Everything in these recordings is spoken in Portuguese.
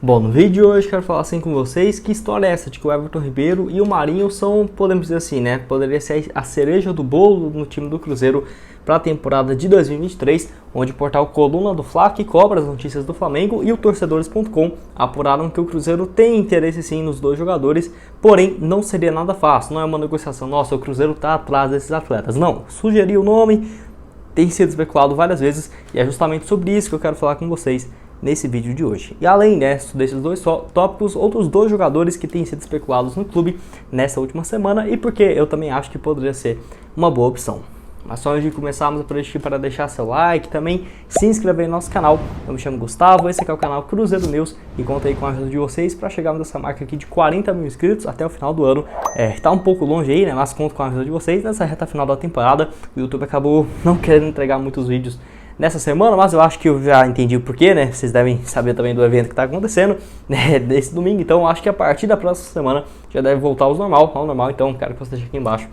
Bom, no vídeo de hoje quero falar assim com vocês, que história é essa de que o Everton Ribeiro e o Marinho são, podemos dizer assim, né, poderia ser a cereja do bolo no time do Cruzeiro para a temporada de 2023, onde o portal Coluna do Fla, que cobra as notícias do Flamengo, e o Torcedores.com apuraram que o Cruzeiro tem interesse sim nos dois jogadores, porém não seria nada fácil, não é uma negociação, nossa, o Cruzeiro está atrás desses atletas, não, sugeriu o nome, tem sido especulado várias vezes, e é justamente sobre isso que eu quero falar com vocês nesse vídeo de hoje. E além desses dois tópicos, outros dois jogadores que têm sido especulados no clube nessa última semana e porque eu também acho que poderia ser uma boa opção. Mas só antes de começarmos, eu pedir para deixar seu like, também se inscrever no nosso canal. Eu me chamo Gustavo, esse aqui é o canal Cruzeiro News e conto aí com a ajuda de vocês para chegarmos nessa marca aqui de 40 mil inscritos até o final do ano. Tá um pouco longe aí, né, mas conto com a ajuda de vocês. Nessa reta final da temporada, o YouTube acabou não querendo entregar muitos vídeos nessa semana, mas eu acho que eu já entendi o porquê, né? Vocês devem saber também do evento que está acontecendo, né, desse domingo, então eu acho que a partir da próxima semana já deve voltar ao normal, então quero que você deixe aqui embaixo,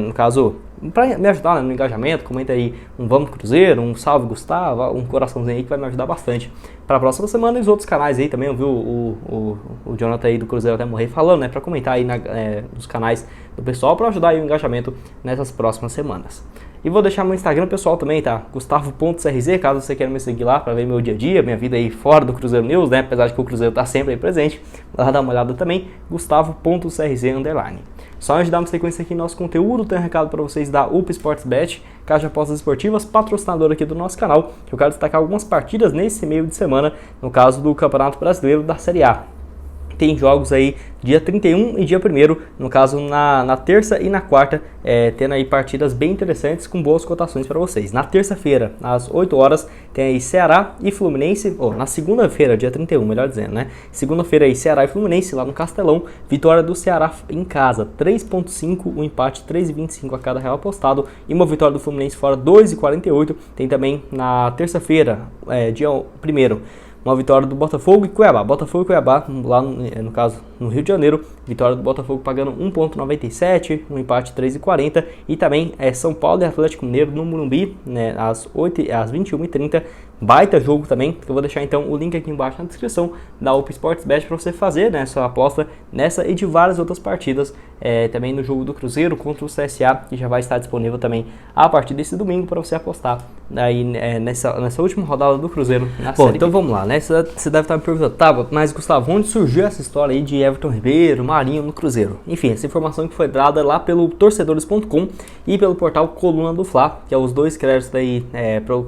no caso, para me ajudar, né, no engajamento, comenta aí um Vamos Cruzeiro, um Salve Gustavo, um coraçãozinho aí que vai me ajudar bastante para a próxima semana. E os outros canais aí também, eu vi o Jonathan aí do Cruzeiro até morrer falando, né, para comentar aí nos canais do pessoal para ajudar aí o engajamento nessas próximas semanas. E vou deixar meu Instagram pessoal também, tá? Gustavo.crz, caso você queira me seguir lá para ver meu dia a dia, minha vida aí fora do Cruzeiro News, né? Apesar de que o Cruzeiro tá sempre aí presente, lá dá uma olhada também, Gustavo.crz_. Só antes de darmos sequência aqui no nosso conteúdo, tem um recado para vocês da UP Sportsbet, Casa de Apostas Esportivas, patrocinador aqui do nosso canal, que eu quero destacar algumas partidas nesse meio de semana, no caso do Campeonato Brasileiro da Série A. Tem jogos aí dia 31 e dia 1º, no caso na terça e na quarta, tendo aí partidas bem interessantes com boas cotações para vocês. Na terça-feira, às 8 horas, tem aí Ceará e Fluminense, na segunda-feira, dia 31, melhor dizendo, né? Segunda-feira aí Ceará e Fluminense lá no Castelão, vitória do Ceará em casa, 3.5, um empate 3.25 a cada real apostado e uma vitória do Fluminense fora 2.48. Tem também na terça-feira, dia 1º, uma vitória do Botafogo e Cuiabá. Botafogo e Cuiabá, lá no caso no Rio de Janeiro, vitória do Botafogo pagando 1.97, um empate 3.40 e também São Paulo e Atlético Mineiro no Morumbi, né, às 21h30. Baita jogo também, que eu vou deixar então o link aqui embaixo na descrição da UP Sportsbet para você fazer, né, sua aposta nessa e de várias outras partidas, também no jogo do Cruzeiro contra o CSA, que já vai estar disponível também a partir desse domingo para você apostar aí nessa última rodada do Cruzeiro na Série B. Então vamos lá, né? Você deve estar me perguntando, tá, mas Gustavo, onde surgiu essa história aí de Everton Ribeiro, Marinho no Cruzeiro? Enfim, essa informação que foi dada lá pelo Torcedores.com e pelo portal Coluna do Fla, que é os dois créditos aí,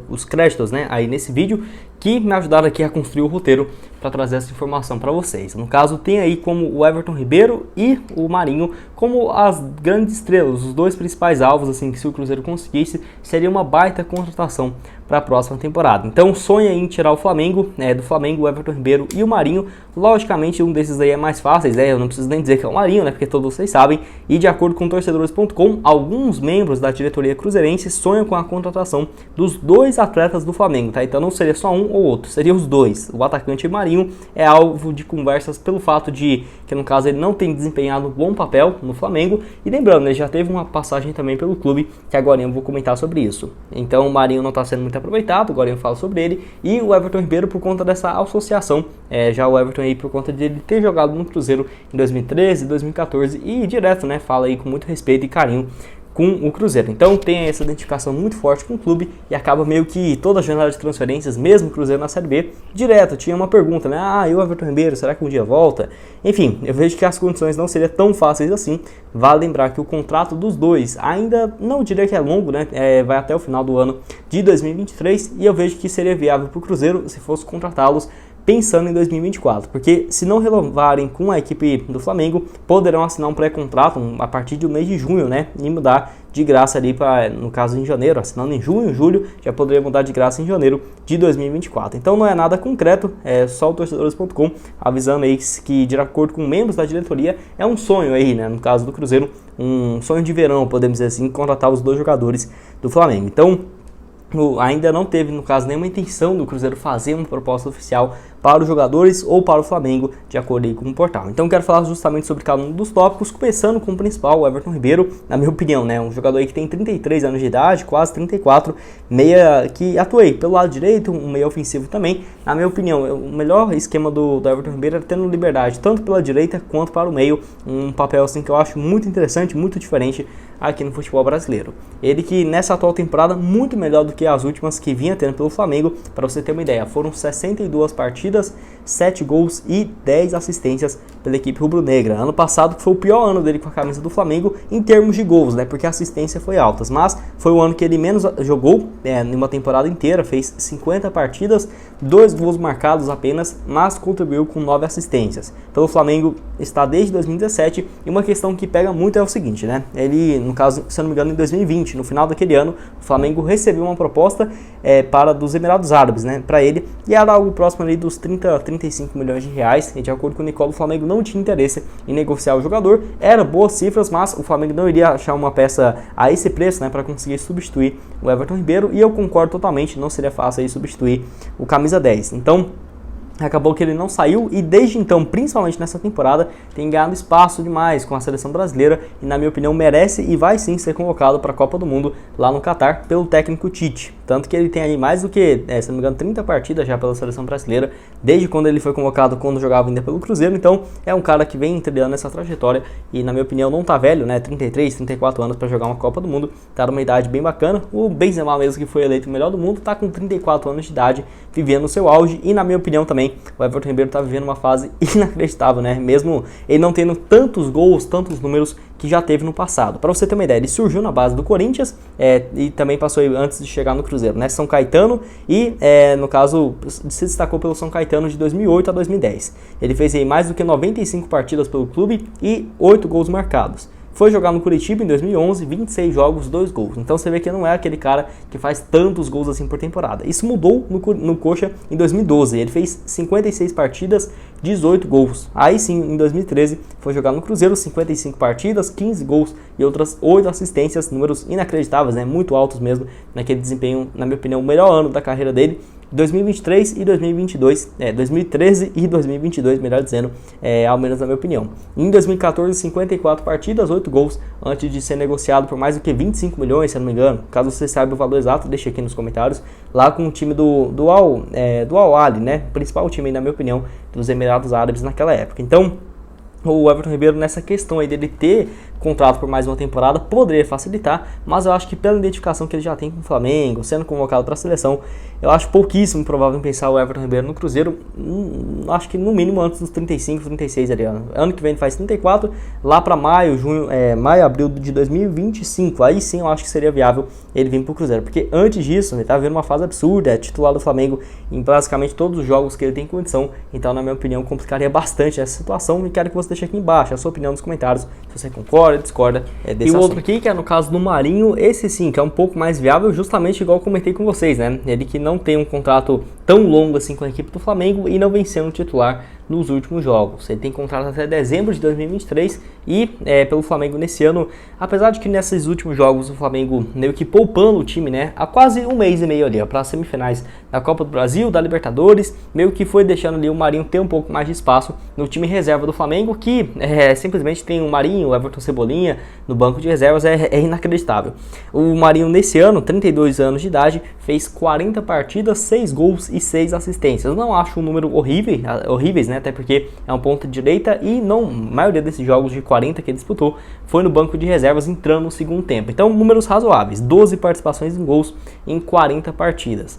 os créditos, né, aí nesse vídeo, que me ajudaram aqui a construir o roteiro para trazer essa informação para vocês. No caso, tem aí como o Everton Ribeiro e o Marinho como as grandes estrelas, os dois principais alvos, assim, que se o Cruzeiro conseguisse, seria uma baita contratação para a próxima temporada. Então, sonha em tirar o Flamengo, do Flamengo, o Everton Ribeiro e o Marinho. Logicamente, um desses aí é mais fácil, eu não preciso nem dizer que é o Marinho, né, porque todos vocês sabem. E de acordo com Torcedores.com, alguns membros da diretoria cruzeirense sonham com a contratação dos dois atletas do Flamengo, tá? Então não seria só um ou outro, seriam os dois. O atacante Marinho é alvo de conversas pelo fato de que, no caso, ele não tem desempenhado um bom papel no Flamengo. E lembrando, ele já teve uma passagem também pelo clube, que agora eu vou comentar sobre isso. Então o Marinho não está sendo muito aproveitado, agora eu falo sobre ele. E o Everton Ribeiro por conta dessa associação, já o Everton aí por conta de ele ter jogado no Cruzeiro em 2013, 2014 e direto, né, fala aí com muito respeito e carinho com o Cruzeiro. Então tem essa identificação muito forte com o clube e acaba meio que toda a janela de transferências, mesmo o Cruzeiro na Série B, direto tinha uma pergunta, né? E o Everton Ribeiro, será que um dia volta? Enfim, eu vejo que as condições não seriam tão fáceis assim. Vale lembrar que o contrato dos dois ainda não diria que é longo, né? Vai até o final do ano de 2023 e eu vejo que seria viável para o Cruzeiro se fosse contratá-los pensando em 2024, porque se não renovarem com a equipe do Flamengo, poderão assinar um pré-contrato a partir do mês de junho, né, e mudar de graça ali para, no caso em janeiro, assinando em junho, julho, já poderia mudar de graça em janeiro de 2024. Então não é nada concreto, é só o Torcedores.com avisando aí que, de acordo com membros da diretoria, é um sonho aí, né, no caso do Cruzeiro, um sonho de verão, podemos dizer assim, contratar os dois jogadores do Flamengo. Então ainda não teve, no caso, nenhuma intenção do Cruzeiro fazer uma proposta oficial para os jogadores ou para o Flamengo, de acordo aí com o portal. Então quero falar justamente sobre cada um dos tópicos, começando com o principal, o Everton Ribeiro, na minha opinião, né, um jogador aí que tem 33 anos de idade, quase 34, meia que atuei pelo lado direito, um meia ofensivo também. Na minha opinião, o melhor esquema do Everton Ribeiro é tendo liberdade, tanto pela direita quanto para o meio, um papel assim que eu acho muito interessante, muito diferente aqui no futebol brasileiro. Ele que nessa atual temporada, muito melhor do que as últimas que vinha tendo pelo Flamengo, para você ter uma ideia, foram 62 partidas, 7 gols e 10 assistências pela equipe rubro-negra. Ano passado foi o pior ano dele com a camisa do Flamengo em termos de gols, né, porque a assistência foi alta, mas foi o ano que ele menos jogou em uma temporada inteira, fez 50 partidas, 2 gols marcados apenas, mas contribuiu com 9 assistências. Pelo Flamengo está desde 2017, e uma questão que pega muito é o seguinte, né, ele, no caso, se eu não me engano, em 2020, no final daquele ano, o Flamengo recebeu uma proposta para dos Emirados Árabes, né, para ele, e era algo próximo ali dos 35 milhões de reais, e de acordo com o Nicola, o Flamengo não tinha interesse em negociar o jogador, era boas cifras, mas o Flamengo não iria achar uma peça a esse preço, né, para conseguir substituir o Everton Ribeiro, e eu concordo totalmente, não seria fácil aí substituir o camisa 10, então acabou que ele não saiu e desde então, principalmente nessa temporada, tem ganhado espaço demais com a seleção brasileira e, na minha opinião, merece e vai sim ser convocado para a Copa do Mundo lá no Catar pelo técnico Tite. Tanto que ele tem aí mais do que, se não me engano, 30 partidas já pela seleção brasileira, desde quando ele foi convocado, quando jogava ainda pelo Cruzeiro. Então é um cara que vem trilhando essa trajetória e, na minha opinião, não tá velho, né? 33, 34 anos para jogar uma Copa do Mundo, tá numa idade bem bacana. O Benzema mesmo, que foi eleito o melhor do mundo, tá com 34 anos de idade, vivendo o seu auge e, na minha opinião, também o Everton Ribeiro tá vivendo uma fase inacreditável, né? Mesmo ele não tendo tantos gols, tantos números que já teve no passado. Para você ter uma ideia, ele surgiu na base do Corinthians e também passou antes de chegar no Cruzeiro, né? São Caetano e, no caso, se destacou pelo São Caetano de 2008 a 2010. Ele fez aí mais do que 95 partidas pelo clube e 8 gols marcados. Foi jogar no Curitiba em 2011, 26 jogos, 2 gols. Então você vê que não é aquele cara que faz tantos gols assim por temporada. Isso mudou no Coxa em 2012. Ele fez 56 partidas, 18 gols. Aí sim, em 2013, foi jogar no Cruzeiro, 55 partidas, 15 gols e outras 8 assistências. Números inacreditáveis, né? Muito altos mesmo naquele desempenho, na minha opinião, o melhor ano da carreira dele. 2023 e 2022, 2013 e 2022, melhor dizendo, ao menos na minha opinião. Em 2014, 54 partidas, 8 gols, antes de ser negociado por mais do que 25 milhões, se não me engano. Caso você saiba o valor exato, deixa aqui nos comentários. Lá com o time do Al-Ahly, né? O principal time, na minha opinião, dos Emirados Árabes naquela época. Então, o Everton Ribeiro, nessa questão aí dele ter contrato por mais uma temporada, poderia facilitar, mas eu acho que pela identificação que ele já tem com o Flamengo, sendo convocado para a seleção, eu acho pouquíssimo provável pensar o Everton Ribeiro no Cruzeiro, acho que no mínimo antes dos 35, 36 ali, ano que vem ele faz 34, lá para maio, abril de 2025, aí sim eu acho que seria viável ele vir para o Cruzeiro, porque antes disso ele tá vivendo uma fase absurda, é titular do Flamengo em basicamente todos os jogos que ele tem condição, então na minha opinião complicaria bastante essa situação e quero que você deixe aqui embaixo a sua opinião nos comentários, se você concorda, discorda desse assunto. E o outro aqui, que é no caso do Marinho, esse sim, que é um pouco mais viável, justamente igual eu comentei com vocês, né? Ele que não tem um contrato tão longo assim com a equipe do Flamengo e não vem sendo titular nos últimos jogos. Ele tem contrato até dezembro de 2023 e pelo Flamengo nesse ano, apesar de que nesses últimos jogos o Flamengo meio que poupando o time, né, há quase um mês e meio ali, para as semifinais da Copa do Brasil, da Libertadores, meio que foi deixando ali o Marinho ter um pouco mais de espaço no time reserva do Flamengo, que simplesmente tem o Marinho, o Everton Cebolinha no banco de reservas, é inacreditável. O Marinho nesse ano, 32 anos de idade, fez 40 partidas, 6 gols e 6 assistências. Eu não acho um número horríveis, né? Até porque é um ponta direita e a maioria desses jogos de 40 que ele disputou foi no banco de reservas entrando no segundo tempo. Então, números razoáveis, 12 participações em gols em 40 partidas.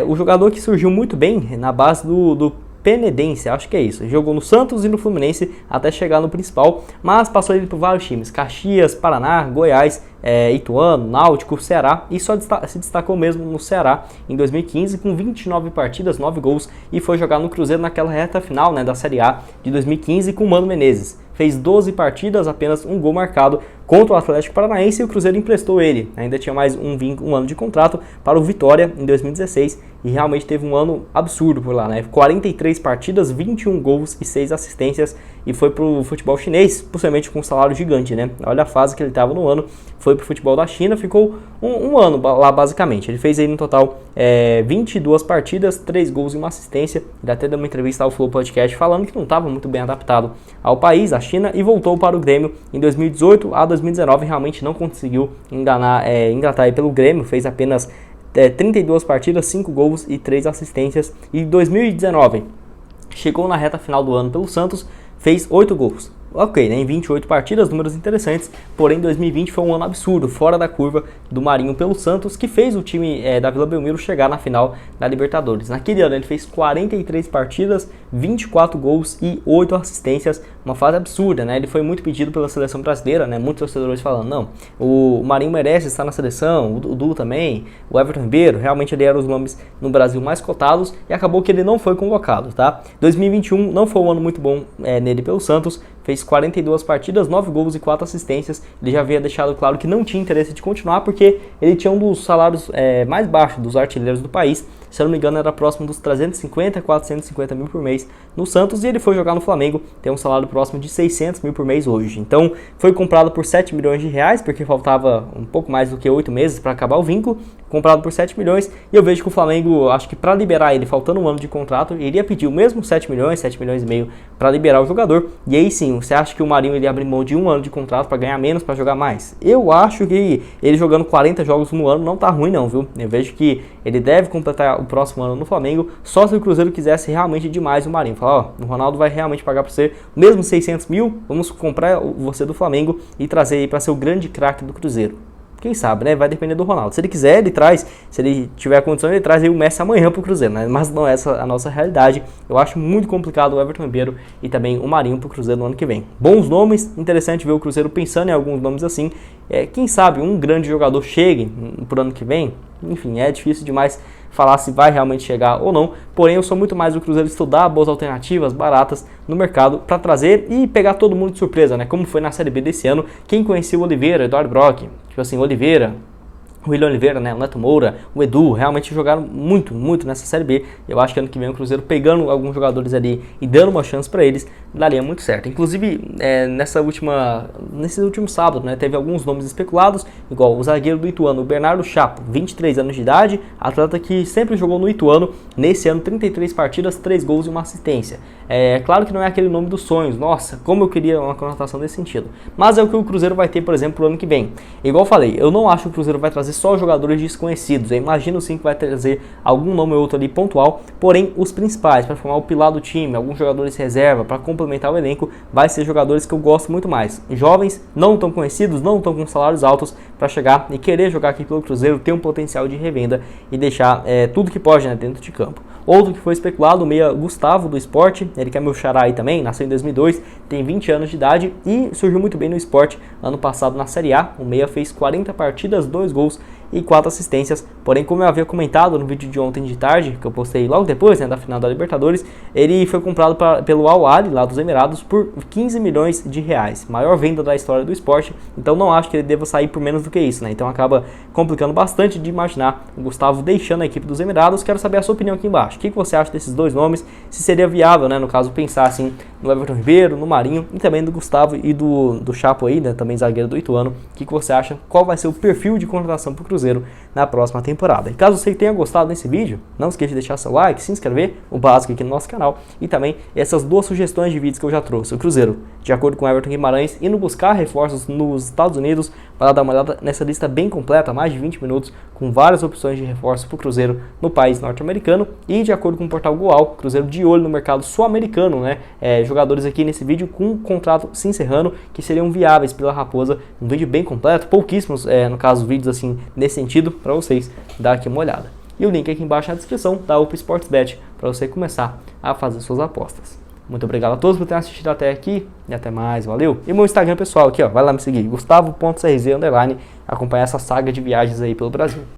O jogador que surgiu muito bem na base do Penedense, acho que é isso. Jogou no Santos e no Fluminense até chegar no principal, mas passou ele por vários times, Caxias, Paraná, Goiás, Ituano, Náutico, Ceará, e só se destacou mesmo no Ceará em 2015 com 29 partidas, 9 gols, e foi jogar no Cruzeiro naquela reta final, né, da Série A de 2015 com o Mano Menezes. Fez 12 partidas, apenas um gol marcado contra o Atlético Paranaense e o Cruzeiro emprestou ele. Ainda tinha mais um ano de contrato para o Vitória em 2016 e realmente teve um ano absurdo por lá, né? 43 partidas, 21 gols e 6 assistências e foi pro futebol chinês, possivelmente com um salário gigante, né? Olha a fase que ele estava no ano, foi foi pro futebol da China, ficou um ano lá basicamente. Ele fez aí no total 22 partidas, 3 gols e uma assistência. Ele até deu uma entrevista ao Flow Podcast falando que não estava muito bem adaptado ao país, à China, e voltou para o Grêmio em 2018 a 2019. Realmente não conseguiu engatar aí pelo Grêmio, fez apenas 32 partidas, 5 gols e 3 assistências. E em 2019 chegou na reta final do ano pelo Santos, fez 8 gols. Ok, né, em 28 partidas, números interessantes, porém 2020 foi um ano absurdo, fora da curva do Marinho pelo Santos, que fez o time da Vila Belmiro chegar na final da Libertadores. Naquele ano ele fez 43 partidas, 24 gols e 8 assistências, uma fase absurda, né? Ele foi muito pedido pela seleção brasileira, né? Muitos torcedores falando, não, o Marinho merece estar na seleção, o Dudu também, o Everton Ribeiro, realmente ele era os nomes no Brasil mais cotados, e acabou que ele não foi convocado, tá? 2021 não foi um ano muito bom nele pelo Santos, fez 42 partidas, 9 gols e 4 assistências. Ele já havia deixado claro que não tinha interesse de continuar porque ele tinha um dos salários mais baixos dos artilheiros do país. Se eu não me engano, era próximo dos 350 a 450 mil por mês no Santos, e ele foi jogar no Flamengo, tem um salário próximo de 600 mil por mês hoje. Então, foi comprado por 7 milhões de reais, porque faltava um pouco mais do que 8 meses para acabar o vínculo, comprado por 7 milhões, e eu vejo que o Flamengo, acho que para liberar ele, faltando um ano de contrato, iria pedir o mesmo 7 milhões e meio para liberar o jogador, e aí sim, você acha que o Marinho ele abre mão de um ano de contrato para ganhar menos, para jogar mais? Eu acho que ele jogando 40 jogos no ano não tá ruim não, viu? Eu vejo que ele deve completar o próximo ano no Flamengo, só se o Cruzeiro quisesse realmente demais o Marinho. Falar, ó, o Ronaldo vai realmente pagar para você mesmo 600 mil, vamos comprar você do Flamengo e trazer aí para ser o grande craque do Cruzeiro. Quem sabe, né? Vai depender do Ronaldo. Se ele quiser, ele traz. Se ele tiver condição, ele traz aí o Messi amanhã pro Cruzeiro, né? Mas não é essa a nossa realidade. Eu acho muito complicado o Everton Ribeiro e também o Marinho pro Cruzeiro no ano que vem. Bons nomes, interessante ver o Cruzeiro pensando em alguns nomes assim. Quem sabe um grande jogador chegue pro ano que vem. Enfim, é difícil demais falar se vai realmente chegar ou não, porém eu sou muito mais do Cruzeiro estudar boas alternativas, baratas no mercado para trazer e pegar todo mundo de surpresa, né? Como foi na Série B desse ano, quem conhecia o Oliveira, Eduardo Brock, tipo assim, Oliveira, o William Oliveira, né, o Neto Moura, o Edu, realmente jogaram muito nessa Série B. Eu acho que ano que vem o Cruzeiro pegando alguns jogadores ali e dando uma chance para eles, daria muito certo. Inclusive, nesse último sábado, né, teve alguns nomes especulados, igual o zagueiro do Ituano, o Bernardo Chapo, 23 anos de idade, atleta que sempre jogou no Ituano, nesse ano 33 partidas, 3 gols e uma assistência. Claro que não é aquele nome dos sonhos, nossa, como eu queria uma conotação nesse sentido, mas é o que o Cruzeiro vai ter, por exemplo, pro ano que vem. Igual eu falei, eu não acho que o Cruzeiro vai trazer só jogadores desconhecidos, eu imagino sim que vai trazer algum nome ou outro ali pontual, porém os principais, para formar o pilar do time, alguns jogadores reserva, para complementar o elenco, vai ser jogadores que eu gosto muito mais, jovens, não tão conhecidos, não tão com salários altos, para chegar e querer jogar aqui pelo Cruzeiro, ter um potencial de revenda e deixar tudo que pode, né, dentro de campo. Outro que foi especulado, o meia Gustavo do Sport, ele que é meu xará aí também, nasceu em 2002, tem 20 anos de idade e surgiu muito bem no Sport ano passado na Série A. O meia fez 40 partidas, 2 gols e 4 assistências, porém, como eu havia comentado no vídeo de ontem de tarde, que eu postei logo depois, né, da final da Libertadores, ele foi comprado pelo Al Ahly, lá dos Emirados, por 15 milhões de reais, maior venda da história do Sport, então não acho que ele deva sair por menos do que isso, né, então acaba complicando bastante de imaginar o Gustavo deixando a equipe dos Emirados. Quero saber a sua opinião aqui embaixo, o que você acha desses dois nomes, se seria viável, né, no caso, pensar assim, no Everton Ribeiro, no Marinho, e também do Gustavo e do Chapo aí, né, também zagueiro do Ituano. O que você acha, qual vai ser o perfil de contratação para o Cruzeiro na próxima temporada? E caso você tenha gostado desse vídeo, não esqueça de deixar seu like, se inscrever, o básico aqui no nosso canal, e também essas duas sugestões de vídeos que eu já trouxe. O Cruzeiro, de acordo com o Everton Guimarães, indo buscar reforços nos Estados Unidos, para dar uma olhada nessa lista bem completa, mais de 20 minutos, com várias opções de reforço para o Cruzeiro no país norte-americano. E de acordo com o portal Goal, o Cruzeiro de olho no mercado sul-americano, né? Jogadores aqui nesse vídeo com contrato se encerrando, que seriam viáveis pela Raposa. Um vídeo bem completo, pouquíssimos, no caso, vídeos assim nesse sentido, para vocês dar aqui uma olhada. E o link aqui embaixo na descrição da UP Sportsbet, para você começar a fazer suas apostas. Muito obrigado a todos por terem assistido até aqui e até mais, valeu! E meu Instagram pessoal aqui, ó, vai lá me seguir, Gustavo.crz_, acompanhar essa saga de viagens aí pelo Brasil.